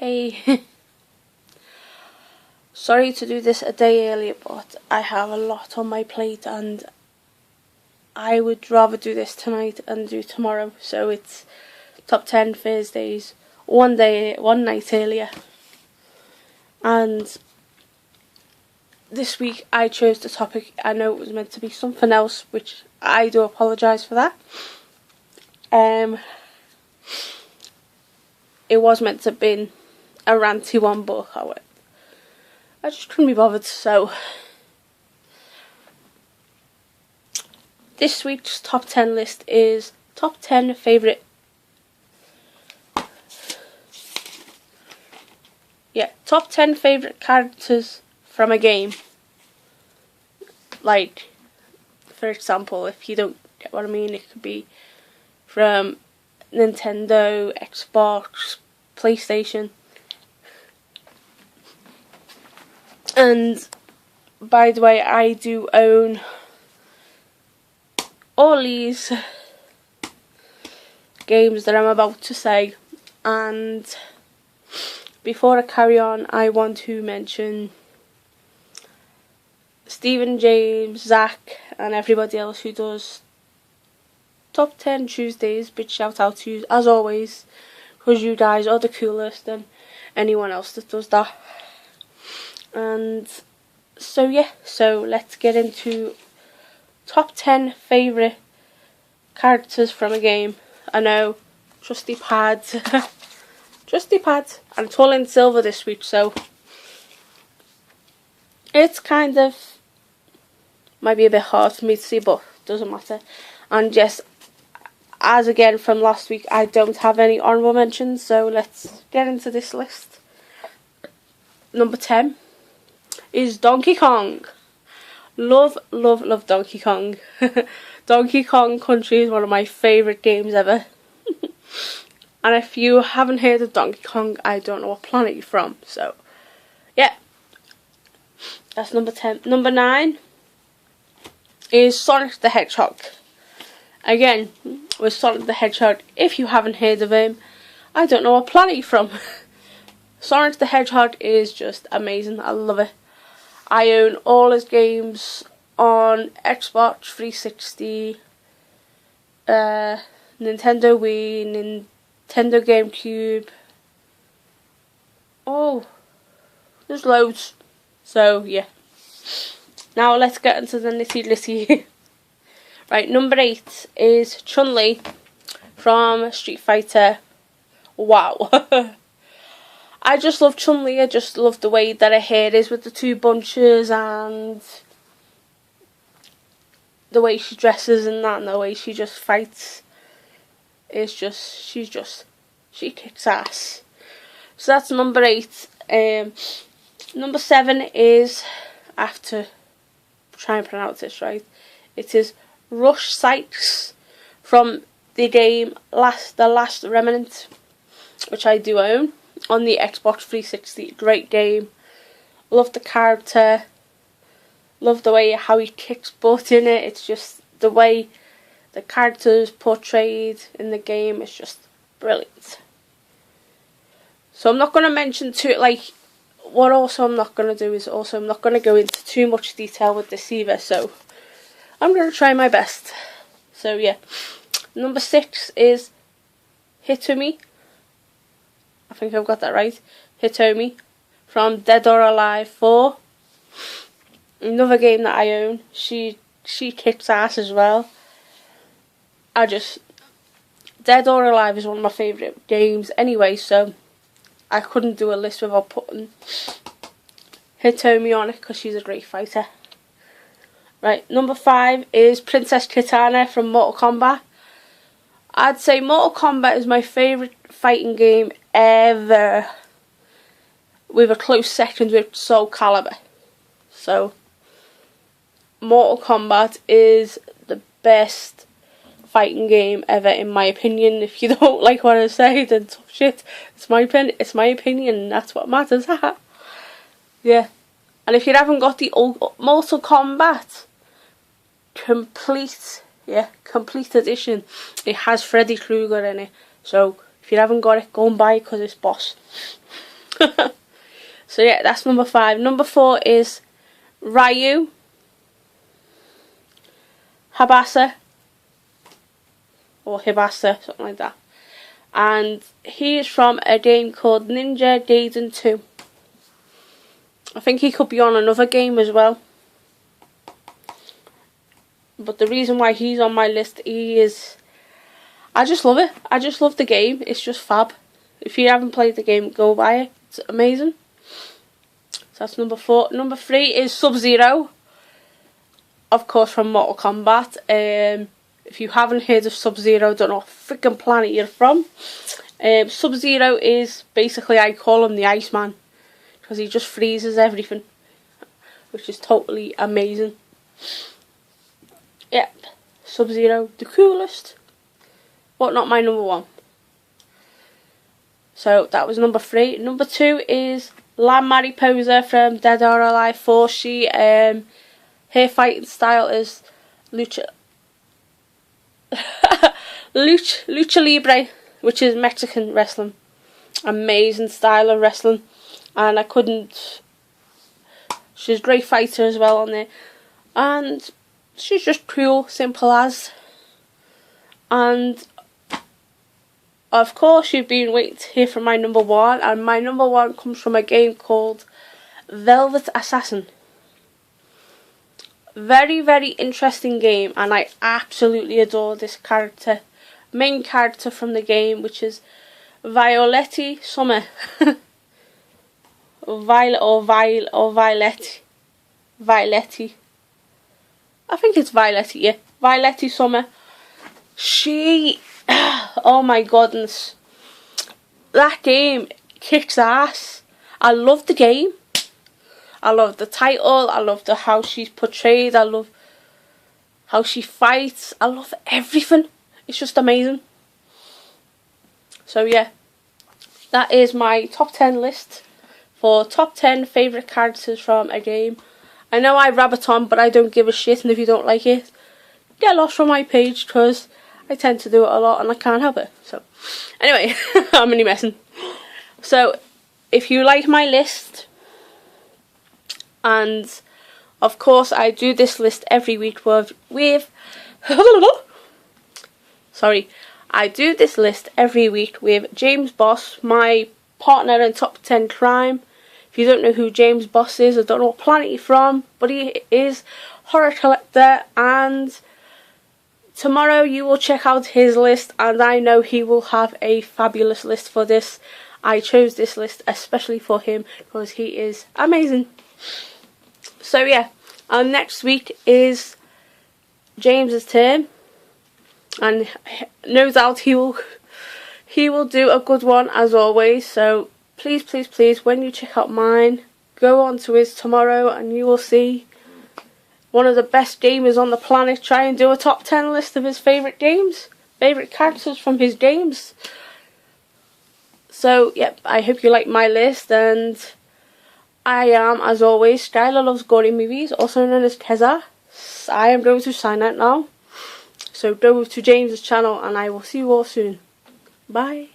Hey, sorry to do this a day earlier, but I have a lot on my plate and I would rather do this tonight and do tomorrow. So it's top 10 Thursdays, one night earlier. And this week I chose the topic. I know it was meant to be something else, which I do apologise for that. It was meant to have been a ranty one, but I just couldn't be bothered. So this week's top 10 list is top 10 favourite top 10 favourite characters from a game. Like, for example, if you don't get what I mean, it could be from Nintendo, Xbox, PlayStation. And by the way, I do own all these games that I'm about to say, and before I carry on, I want to mention Stephen, James, Zach and everybody else who does top 10 Tuesdays. Big shout out to you as always, because you guys are the coolest than anyone else that does that. And so yeah, so let's get into top 10 favourite characters from a game. I know, trusty pads. Trusty pads. And it's all in silver this week, so it's kind of might be a bit hard for me to see, but doesn't matter. And yes, as again from last week, I don't have any honourable mentions, so let's get into this list. Number 10 is Donkey Kong. Love Donkey Kong. Donkey Kong Country is one of my favourite games ever. And if you haven't heard of Donkey Kong, I don't know what planet you're from. So, yeah. That's number 10. Number 9 is Sonic the Hedgehog. Again, with Sonic the Hedgehog, if you haven't heard of him, I don't know what planet you're from. Sonic the Hedgehog is just amazing. I love it. I own all his games on Xbox 360, Nintendo Wii, Nintendo GameCube. Oh, there's loads. So yeah. Now let's get into the nitty gritty. Right, number 8 is Chun-Li from Street Fighter. Wow. I just love Chun-Li. I just love the way that her hair is with the two bunches, and the way she dresses and that, and the way she just fights. It's just, she kicks ass. So that's number 8. Number 7 is, I have to try and pronounce this right, it is Rush Sykes from the game The Last Remnant, which I do own on the Xbox 360. Great game. Love the character. Love the way how he kicks butt in it. It's just the way the character is portrayed in the game is just brilliant. So I'm not going to mention what also I'm not going to do is also I'm not going to go into too much detail with this either. So I'm going to try my best. So yeah. Number 6 is Hitomi. I think I've got that right. Hitomi from Dead or Alive 4. Another game that I own. She kicks ass as well. Dead or Alive is one of my favourite games anyway, so I couldn't do a list without putting Hitomi on it because she's a great fighter. Right, number 5 is Princess Kitana from Mortal Kombat. I'd say Mortal Kombat is my favourite fighting game ever, with a close second with Soul Calibur. So Mortal Kombat is the best fighting game ever in my opinion. If you don't like what I say, then tough shit. It's my opinion, and that's what matters. Yeah. And if you haven't got the old Mortal Kombat complete edition, it has Freddy Krueger in it. So if you haven't got it, go and buy it because it's boss. So yeah, that's number 5. Number 4 is Ryu Habasa, or Hibasa, something like that. And he is from a game called Ninja Gaiden 2. I think he could be on another game as well. But the reason why he's on my list, I just love it. I just love the game. It's just fab. If you haven't played the game, go buy it. It's amazing. So that's number 4. Number 3 is Sub-Zero. Of course, from Mortal Kombat. If you haven't heard of Sub-Zero, don't know what freaking planet you're from. Sub-Zero is basically, I call him the Iceman, because he just freezes everything, which is totally amazing. Yep, Sub-Zero, the coolest, but not my number 1. So that was number 3. Number 2 is La Mariposa from Dead or Alive 4. She, her fighting style is Lucha Libre, which is Mexican wrestling. Amazing style of wrestling, and she's a great fighter as well on there, and she's just cool, simple as. And of course you've been waiting to hear from my number 1, and my number 1 comes from a game called Velvet Assassin. Very, very interesting game, and I absolutely adore this character, main character from the game, which is Violetti Summer. Violetti. I think it's Violetti, yeah. Violetti Summer. She, oh my goodness, that game kicks ass. I love the game. I love the title. I love how she's portrayed. I love how she fights. I love everything. It's just amazing. So yeah, that is my top 10 list for top 10 favourite characters from a game. I know I rabbit on, but I don't give a shit, and if you don't like it, get lost from my page, because I tend to do it a lot and I can't help it. So anyway, I'm only messing. So if you like my list, and of course I do this list every week with I do this list every week with James Boss, my partner in Top 10 Crime. If you don't know who James Boss is, I don't know what planet he's from, but he is horror collector, and tomorrow you will check out his list, and I know he will have a fabulous list for this. I chose this list especially for him because he is amazing. So yeah, next week is James's turn, and no doubt he will do a good one as always. So please, please, please, when you check out mine, go on to his tomorrow and you will see one of the best gamers on the planet try and do a top 10 list of his favourite games, favourite characters from his games. So yep, I hope you like my list, and I am, as always, Skylar Loves Gory Movies, also known as Kezza. I am going to sign out now. So go to James's channel, and I will see you all soon. Bye.